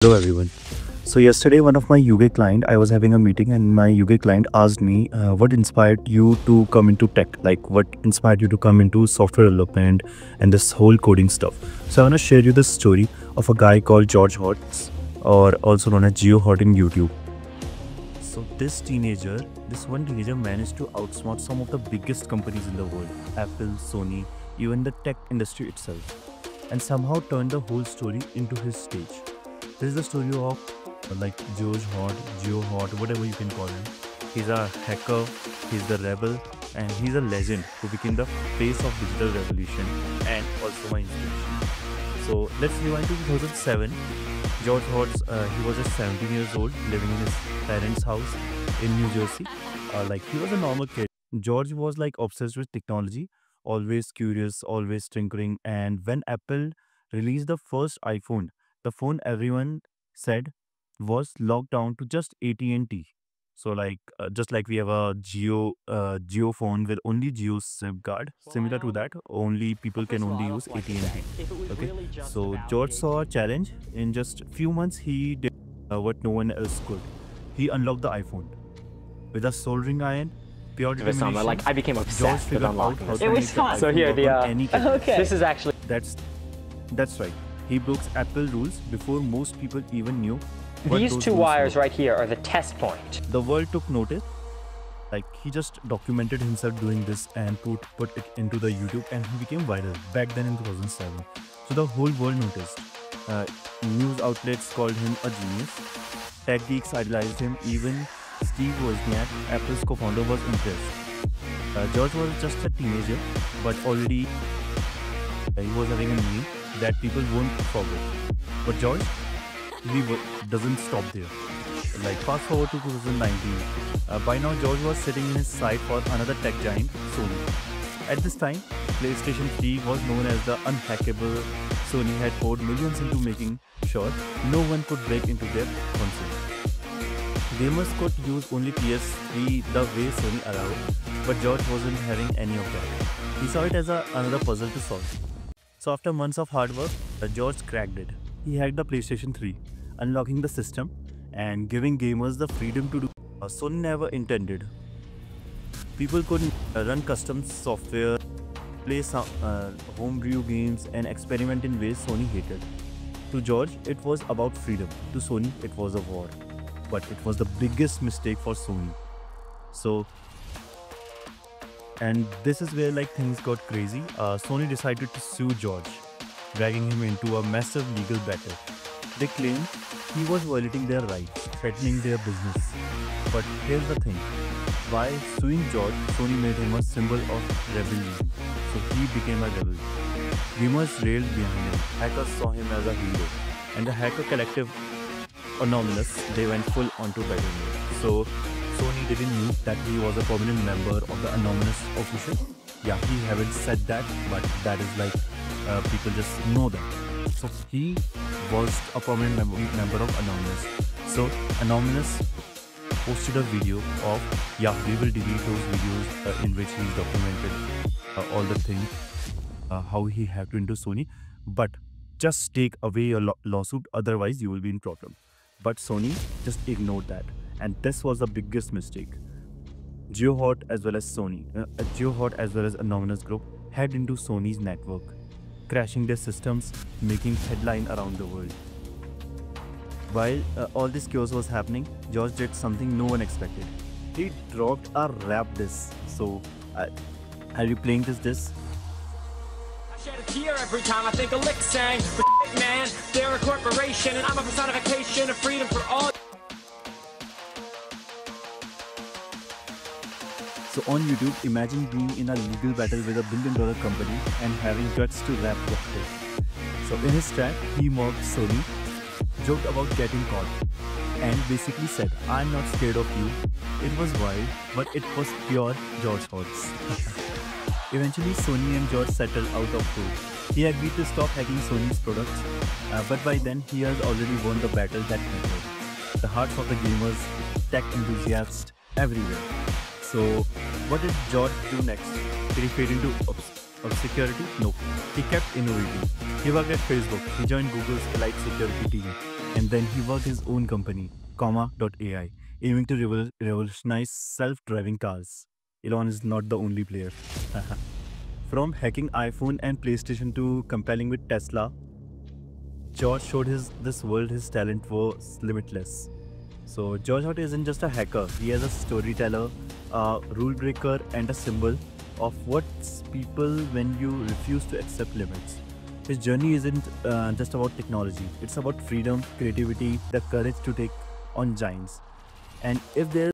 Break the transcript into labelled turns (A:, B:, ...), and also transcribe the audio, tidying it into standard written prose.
A: Hello everyone. So yesterday, one of my UK client, I was having a meeting, and my UK client asked me, "What inspired you to come into tech? Like, what inspired you to come into software development and this whole coding stuff?" So I want to share you the story of a guy called George Hotz, or also known as Geo Hot in YouTube. So this one teenager managed to outsmart some of the biggest companies in the world: Apple, Sony, even the tech industry itself, and somehow turned the whole story into his stage. This is the story of like George Hot, Geo Hot, whatever you can call him. He's a hacker, he's the rebel, and he's a legend who became the face of digital revolution and also my inspiration. So let's rewind to 2007. George Hotz, he was just 17 years old, living in his parents' house in New Jersey. Like he was a normal kid. George was like obsessed with technology, always curious, always tinkering. And when Apple released the first iPhone, the phone everyone said was locked down to just AT&T. So like just like we have a Geo phone with only Geo SIM card, similar to that, only people can only use AT&T. Okay, so George saw a challenge. In just few months, he did what no one else could. He unlocked the iPhone with a soldering iron, pure
B: Of a summer,
A: determination.
B: I became
A: George
B: obsessed with
A: figured out
B: unlocking
A: how
B: this.
A: to
C: It
A: make
C: was
A: the
C: fun.
A: iPhone
B: So here,
A: work
B: the,
A: on any camera.
C: Okay.
B: This is actually
A: That's right. He broke Apple rules before most people even knew what
B: these
A: those
B: two
A: rules
B: wires
A: were.
B: right here are the test point.
A: The world took notice. Like he just documented himself doing this and put it into the YouTube, and he became viral back then in 2007. So the whole world noticed. Uh, News outlets called him a genius. Tech geeks idolized him. Even Steve Wozniak, Apple's co-founder, was impressed. George was just a teenager, but already he was having a name that people won't forget. But George, doesn't stop there. Like fast forward to 2019, by now George was sitting in his sight for another tech giant, Sony. At this time, PlayStation 3 was known as the unhackable. Sony had poured millions into making sure no one could break into their console. Gamers could use only PS3 the way Sony allowed, but George wasn't having any of that. He saw it as another puzzle to solve. So after months of hard work, George cracked it. He hacked the PlayStation 3, unlocking the system and giving gamers the freedom to do Sony never intended. People could run custom software, play some homebrew games, and experiment in ways Sony hated. To George, it was about freedom. To Sony, it was a war. But it was the biggest mistake for Sony. So, and this is where like things got crazy. Sony decided to sue George, dragging him into a massive legal battle. They claimed he was violating their rights, threatening their business. But here's the thing. By suing George, Sony made him a symbol of rebellion. So he became a rebel. Gamers railed behind him. Hackers saw him as a hero. And the hacker collective Anonymous, they went full onto battle mode. So Sony didn't know that he was a permanent member of the Anonymous official. Yeah, he haven't said that, but that is like people just know that. So he was a permanent member of Anonymous. So Anonymous posted a video of, yeah, we will delete those videos in which he's documented all the things, how he hacked into Sony, but just take away your lawsuit, otherwise you will be in problem. But Sony just ignored that, and this was the biggest mistake. GeoHot as well as Sony, GeoHot as well as Anonymous Group hacked into Sony's network, crashing their systems, making headline around the world. While all this chaos was happening, George did something no one expected. He dropped a rap diss. So, are you playing this diss?
D: I shed a tear every time I think a lick sang. But man, they're a corporation and I'm a personification of freedom for all.
A: So on YouTube, imagine being in a legal battle with a billion-dollar company and having guts to rap about it. So in his track, he mocked Sony, joked about getting caught, and basically said, "I'm not scared of you." It was wild, but it was pure George Hotz. Eventually, Sony and George settled out of court. He agreed to stop hacking Sony's products, but by then he has already won the battle that mattered. The hearts of the gamers, tech enthusiasts, everywhere. So, what did George do next? Did he fade into obscurity? No. He kept innovating. He worked at Facebook. He joined Google's Elite Security team. And then he worked his own company, Comma.ai, aiming to revolutionize self-driving cars. Elon is not the only player. From hacking iPhone and PlayStation to compiling with Tesla, George showed this world his talent was limitless. So George Hart isn't just a hacker; he is a storyteller, a rule breaker, and a symbol of what's people when you refuse to accept limits. His journey isn't just about technology; it's about freedom, creativity, the courage to take on giants. And if there